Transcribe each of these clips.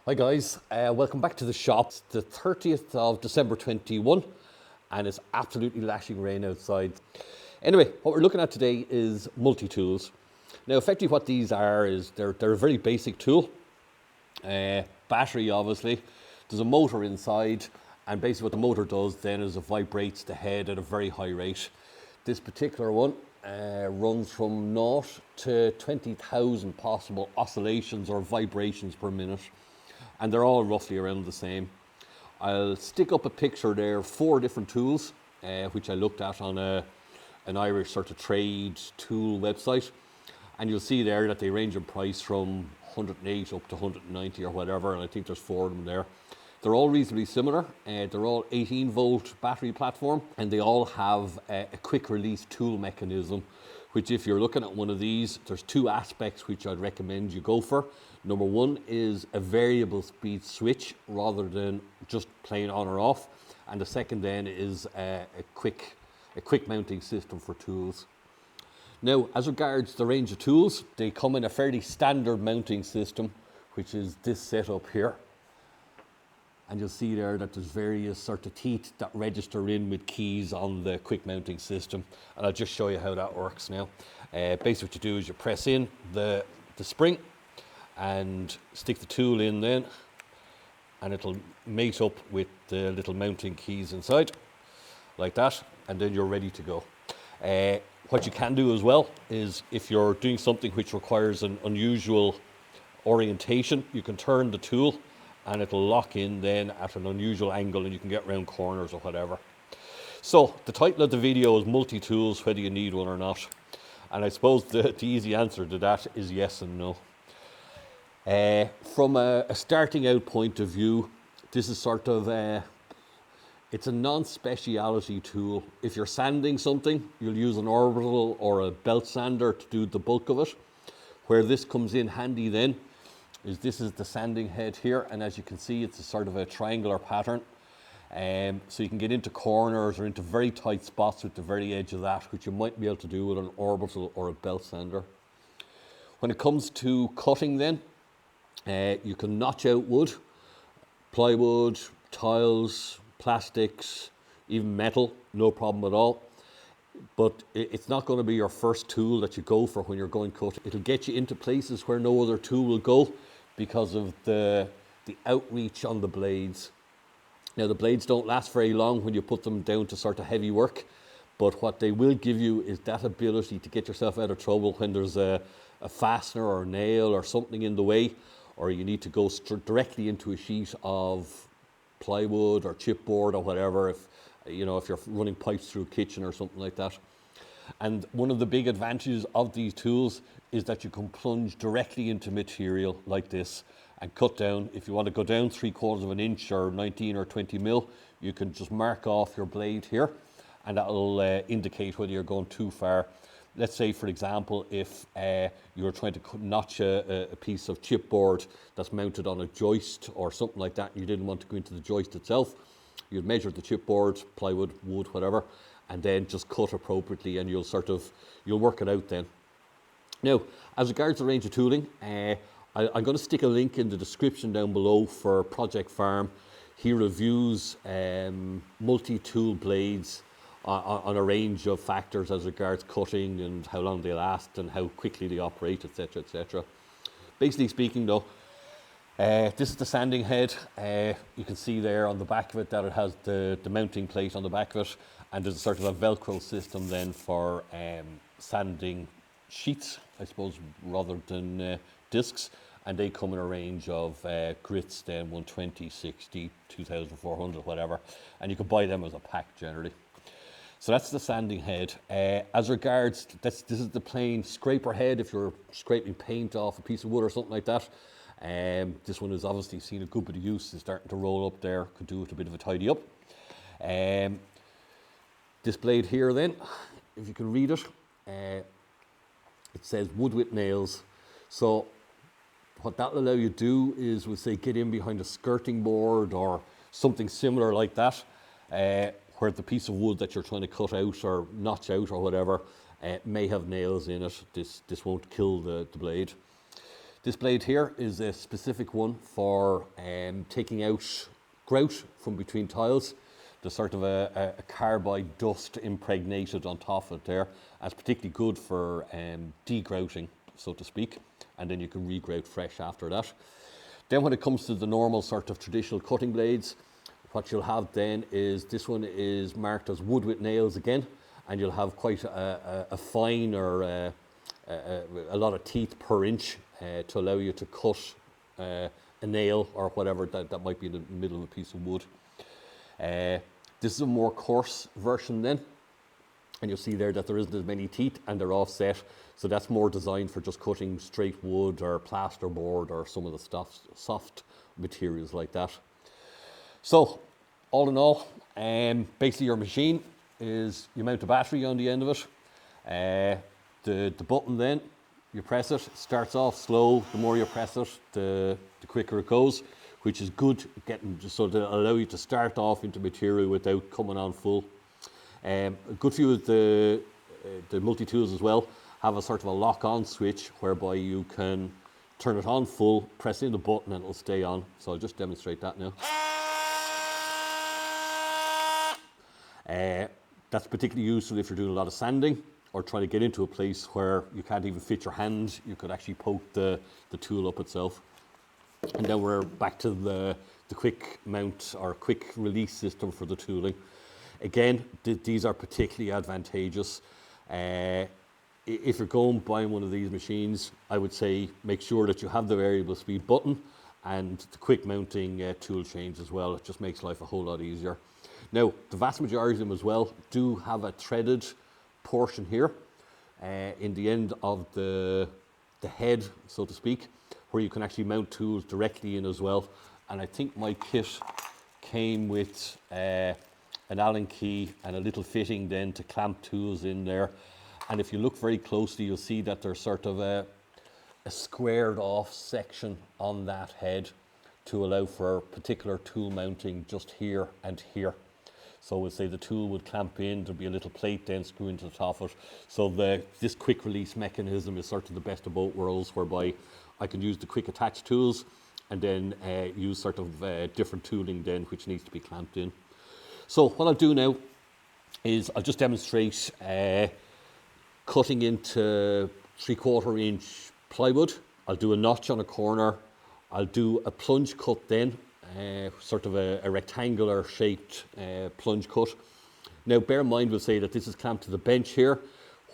Hi guys, welcome back to the shop. It's the 30th of December 21 and it's absolutely lashing rain outside. Anyway, what we're looking at today is multi-tools. Now effectively what these are is they're a very basic tool. Battery obviously, there's a motor inside, and basically what the motor does then is it vibrates the head at a very high rate. This particular one runs from 0 to 20,000 possible oscillations or vibrations per minute. And they're all roughly around the same. I'll stick up a picture there, 4 different tools, which I looked at on an Irish sort of trade tool website. And you'll see there that they range in price from 108 up to 190 or whatever, and I think there's 4 of them there. They're all reasonably similar. They're all 18-volt battery platform, and they all have a quick release tool mechanism, which if you're looking at one of these, there's 2 aspects which I'd recommend you go for. Number 1 is a variable speed switch rather than just plain on or off. And the second then is a quick mounting system for tools. Now, as regards the range of tools, they come in a fairly standard mounting system, which is this setup here. And you'll see there that there's various sort of teeth that register in with keys on the quick mounting system. And I'll just show you how that works now. Basically what you do is you press in the spring and stick the tool in then, and it'll mate up with the little mounting keys inside, like that, and then you're ready to go. What you can do as well is if you're doing something which requires an unusual orientation, you can turn the tool and it'll lock in then at an unusual angle and you can get around corners or whatever. So the title of the video is multi-tools, whether you need one or not. And I suppose the easy answer to that is yes and no. From a starting out point of view, this is sort of it's a non-speciality tool. If you're sanding something, you'll use an orbital or a belt sander to do the bulk of it. Where this comes in handy then is this is the sanding head here, and as you can see it's a sort of a triangular pattern. So you can get into corners or into very tight spots with the very edge of that, which you might be able to do with an orbital or a belt sander. When it comes to cutting then, you can notch out wood, plywood, tiles, plastics, even metal, no problem at all. But it's not going to be your first tool that you go for when you're going cutting. It'll get you into places where no other tool will go because of the outreach on the blades. Now the blades don't last very long when you put them down to sort of heavy work, but what they will give you is that ability to get yourself out of trouble when there's a fastener or a nail or something in the way, or you need to go directly into a sheet of plywood or chipboard or whatever, if you're running pipes through a kitchen or something like that. And one of the big advantages of these tools is that you can plunge directly into material like this and cut down. If you want to go down 3/4 of an inch or 19 or 20 mil, you can just mark off your blade here, and that'll indicate whether you're going too far. Let's say, for example, if you were trying to notch a piece of chipboard that's mounted on a joist or something like that, and you didn't want to go into the joist itself, you'd measure the chipboard, plywood, wood, whatever, and then just cut appropriately, and you'll work it out then. Now, as regards the range of tooling, I'm going to stick a link in the description down below for Project Farm. He reviews multi-tool blades on a range of factors as regards cutting and how long they last and how quickly they operate, etc., etc. Basically speaking though, this is the sanding head. You can see there on the back of it that it has the mounting plate on the back of it, and there's sort of a Velcro system then for sanding sheets, I suppose, rather than discs, and they come in a range of grits then, 120, 60, 2,400, whatever, and you can buy them as a pack generally. So that's the sanding head. As regards, this is the plain scraper head if you're scraping paint off a piece of wood or something like that. This one has obviously seen a good bit of use. It's starting to roll up there, could do with a bit of a tidy up. This blade here then, if you can read it, it says wood with nails. So what that will allow you to do is, we'll say, get in behind a skirting board or something similar like that, where the piece of wood that you're trying to cut out or notch out or whatever may have nails in it. This won't kill the blade. This blade here is a specific one for taking out grout from between tiles. There's sort of a carbide dust impregnated on top of it there. And it's particularly good for degrouting, so to speak, and then you can regrout fresh after that. Then when it comes to the normal sort of traditional cutting blades, what you'll have then is this one is marked as wood with nails again, and you'll have quite a fine or a lot of teeth per inch to allow you to cut a nail or whatever that might be in the middle of a piece of wood. This is a more coarse version then, and you'll see there that there isn't as many teeth and they're offset, so that's more designed for just cutting straight wood or plasterboard or some of the soft materials like that. So all in all, basically your machine is, you mount a battery on the end of it. The button then, you press it, starts off slow. The more you press it, the quicker it goes, which is good, so to allow you to start off into material without coming on full. A good few of the multi-tools as well have a sort of a lock-on switch whereby you can turn it on full, press in the button and it'll stay on. So I'll just demonstrate that now. That's particularly useful if you're doing a lot of sanding or trying to get into a place where you can't even fit your hand. You could actually poke the tool up itself. And then we're back to the quick mount or quick release system for the tooling. Again, these are particularly advantageous. If you're going buying one of these machines, I would say make sure that you have the variable speed button and the quick mounting tool change as well. It just makes life a whole lot easier. Now, the vast majority of them as well do have a threaded portion here in the end of the head, so to speak, where you can actually mount tools directly in as well. And I think my kit came with an Allen key and a little fitting then to clamp tools in there. And if you look very closely, you'll see that there's sort of a squared off section on that head to allow for particular tool mounting just here and here. So we'll say the tool would clamp in, there'll be a little plate then screw into the top of it. So this quick release mechanism is sort of the best of both worlds, whereby I can use the quick attach tools and then use sort of different tooling then which needs to be clamped in. So what I'll do now is I'll just demonstrate cutting into 3/4 inch plywood. I'll do a notch on a corner. I'll do a plunge cut then, sort of a rectangular shaped plunge cut. Now bear in mind, we'll say that this is clamped to the bench here,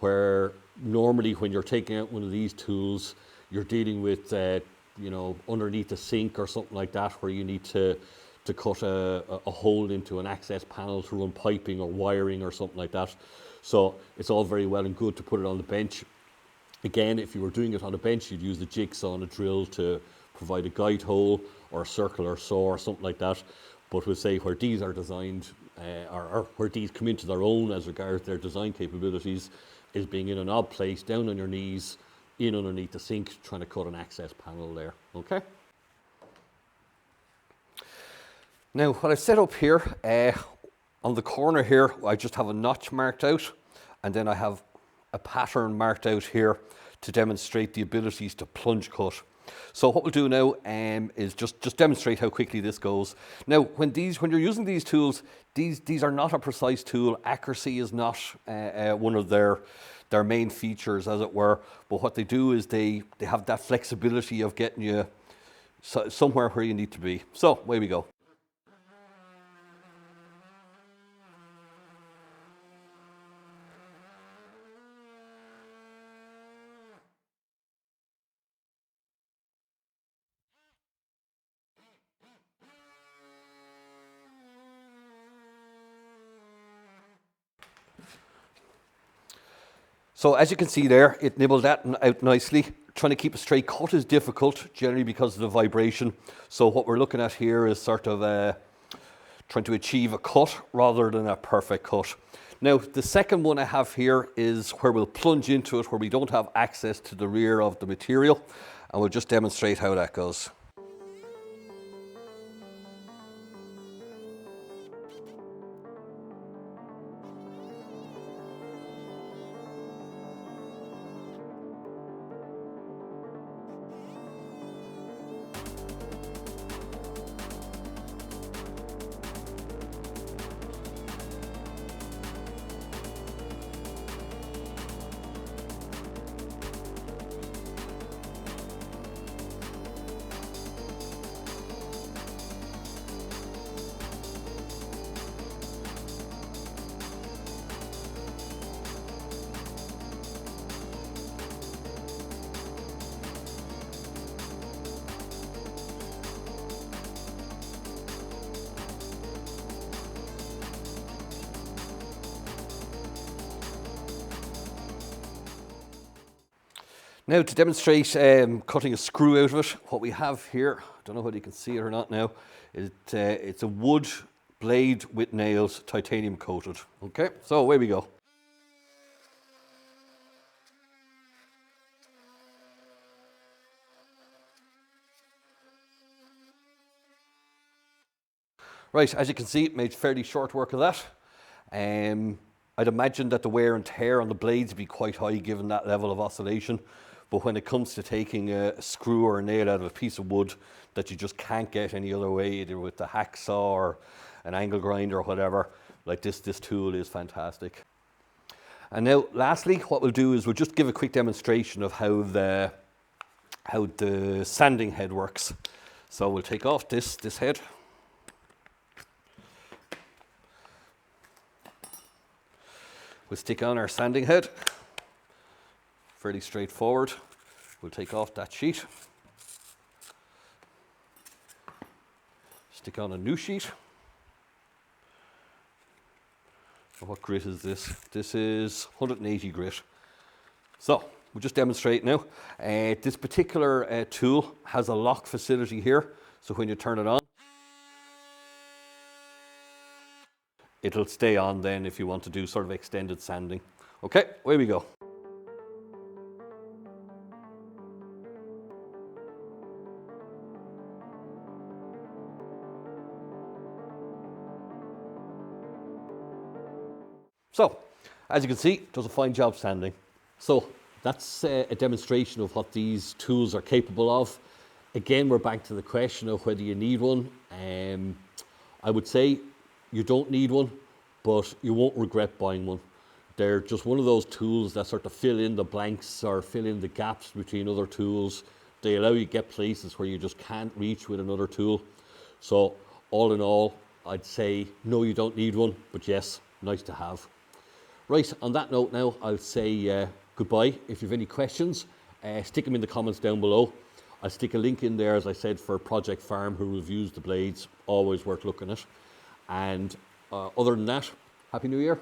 where normally when you're taking out one of these tools, you're dealing with, you know, underneath a sink or something like that, where you need to cut a hole into an access panel to run piping or wiring or something like that. So it's all very well and good to put it on the bench. Again, if you were doing it on a bench, you'd use the jigsaw and a drill to provide a guide hole or a circular saw or something like that. But we'll say where these are designed, or where these come into their own as regards their design capabilities, is being in an odd place, down on your knees, in underneath the sink, trying to cut an access panel there, okay? Now, what I've set up here, on the corner here, I just have a notch marked out, and then I have a pattern marked out here to demonstrate the abilities to plunge cut. So what we'll do now is just demonstrate how quickly this goes. Now, when you're using these tools, these are not a precise tool. Accuracy is not one of their main features, as it were. But what they do is they have that flexibility of getting you somewhere where you need to be. So away we go. So as you can see there, it nibbled that out nicely. Trying to keep a straight cut is difficult, generally because of the vibration. So what we're looking at here is sort of trying to achieve a cut rather than a perfect cut. Now, the second one I have here is where we'll plunge into it, where we don't have access to the rear of the material. And we'll just demonstrate how that goes. Now to demonstrate cutting a screw out of it, what we have here, I don't know whether you can see it or not now, it's a wood blade with nails, titanium coated. Okay, so away we go. Right, as you can see, it made fairly short work of that. I'd imagine that the wear and tear on the blades would be quite high given that level of oscillation. But when it comes to taking a screw or a nail out of a piece of wood that you just can't get any other way, either with the hacksaw or an angle grinder or whatever, like this tool is fantastic. And now, lastly, what we'll do is we'll just give a quick demonstration of how the sanding head works. So we'll take off this head. We'll stick on our sanding head. Fairly straightforward. We'll take off that sheet. Stick on a new sheet. What grit is this? This is 180 grit. So we'll just demonstrate now. This particular tool has a lock facility here. So when you turn it on, it'll stay on then if you want to do sort of extended sanding. Okay, away we go. So, as you can see, it does a fine job sanding. So, that's a demonstration of what these tools are capable of. Again, we're back to the question of whether you need one. I would say you don't need one, but you won't regret buying one. They're just one of those tools that sort of fill in the blanks or fill in the gaps between other tools. They allow you to get places where you just can't reach with another tool. So, all in all, I'd say no, you don't need one, but yes, nice to have. Right, on that note now, I'll say goodbye. If you have any questions, stick them in the comments down below. I'll stick a link in there, as I said, for Project Farm, who reviews the blades. Always worth looking at. And other than that, Happy New Year.